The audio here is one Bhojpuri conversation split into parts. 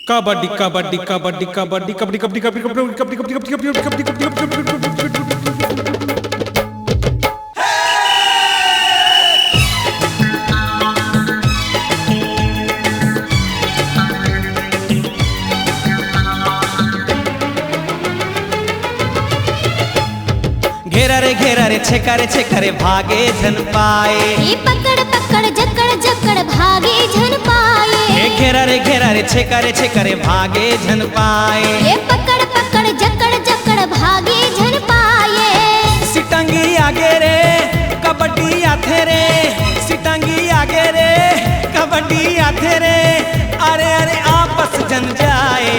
कबड्डी कबड्डी कबड्डी कबड्डी कबड्डी कबड्डी कबड्डी कबड्डी कबड्डी कबड्डी कबड्डी कबड्डी घेरा रे छेका रे भागे झन पाए। ये पकड़ पकड़ जकड़ जकड़ भागे झन पाए। ये घेरा रे छेका रे भागे झन पाए। ये पकड़ पकड़ जकड़ जकड़ भागे झन पाए। सिटंगी आगे रे कबड्डी आथे रे, सिटंगी आगे रे कबड्डी आथे रे, अरे अरे आपस जन जाए।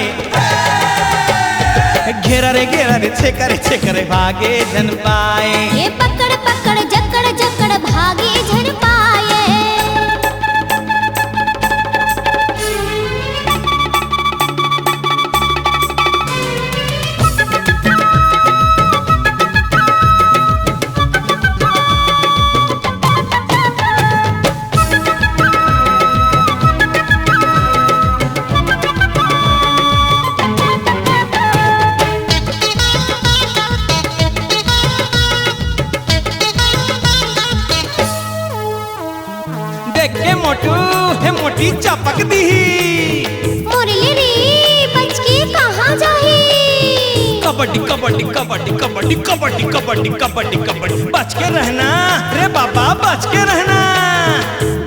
घेरा रे छेका रे भागे झन पाए। ये पकड़ पकड़ जकड़ जकड़ भागे झन पाए। मोटू है मोटी चपक दी मुरली रे बच के कहाँ जाही। कबड्डी कबड्डी कबड्डी कबड्डी कबड्डी कबड्डी कबड्डी कबड्डी बच के रहना रे बाबा, बच के रहना,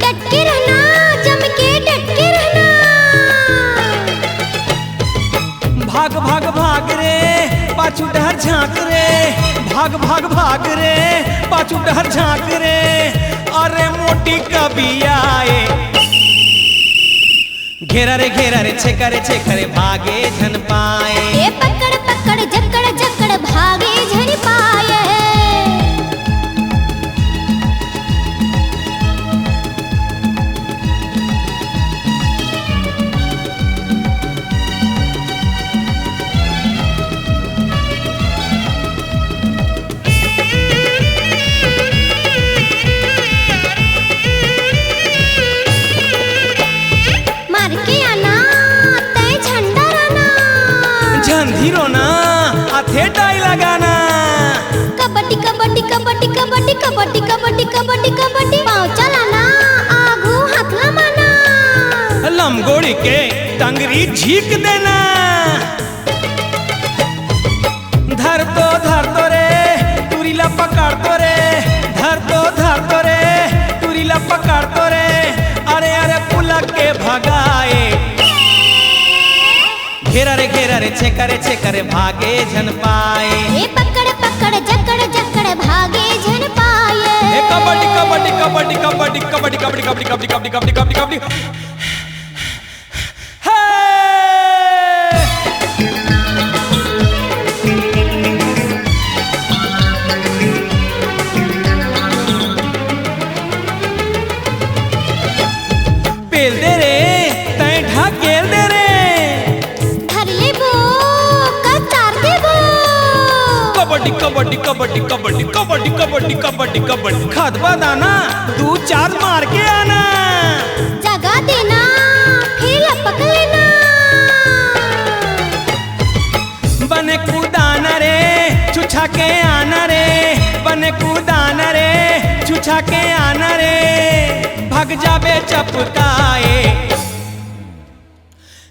डट के रहना, जम के डट के रहना। भाग भाग भाग रे पाछू डहर झांक रे, भाग भाग भाग रे पाछू डहर झांक रे, अरे मोटी कभी आए। घेरा रे छेका रे भागे झन पाए। ये पकड़ पकड़ जकड़ जकड़ भागे झन पाए। झंझीरोना आथे डाई लगाना। कबड्डी कबड्डी कबड्डी कबड्डी कबड्डी कबड्डी कबड्डी कबड्डी पाँव चलाना, आगू हाथ लमाना। लमगोड़ी के टंगरी झीक देना। धर तो रे तुरीला पकड़ तो रे, धर तो रे तुरीला पकड़ तो रे, अरे अरे पुलक के भगाए। घेरा रे छेका रे भागे झन पाए। ये पकड़ पकड़ जकड़ जकड़ भागे झन पाए। ए कबड्डी कबड्डी कबड्डी कबड्डी कबड्डी कबड्डी कबड्डी कबड्डी कबड्डी कबड्डी कबड्डी कबड्डी पेल दे रे तय ढकेल दे रे, कबड्डी कबड्डी कबड्डी कबड्डी कबड्डी कबड्डी कबड्डी कबड्डी खदबा दाना 2-4 मार के आना। जगह देना फिर लपक लेना। बने कूदाना रे छुछा के आना रे, बने कूदाना रे छुछा के आना रे, भग जाबे चपकाए।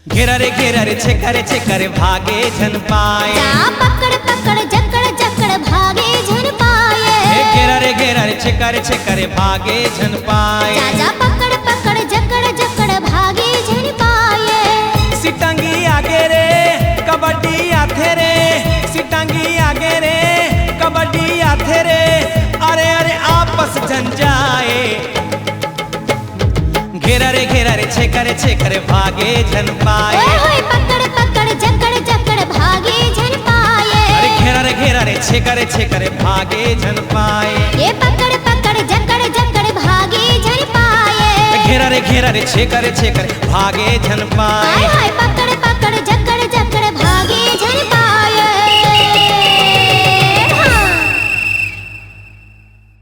घेरा रे छेका रे भागे झन पाए। जा पकड़ पकड़ जकड़ जकड़ भागे झन पाए। घेरा रे छेका रे भागे झन पाए। जा पकड़ पकड़ जकड़ जकड़ भागे झन पाए। सिटंगी आगे रे कबड्डी आथे रे, सिटंगी आगे रे कबड्डी आथे रे, अरे अरे आपस जन जाए। घेरा रे छेका रे भागे झन पाए। ओए पकड़ पकड़ जकड़ जकड़ भागे झन पाए। अरे घेरा रे छेका रे भागे झन पाए। ये पकड़ पकड़ जकड़ जकड़ भागे झन पाए। घेरा रे छेका रे भागे झन पाए। हाय हाय पकड़ पकड़ जकड़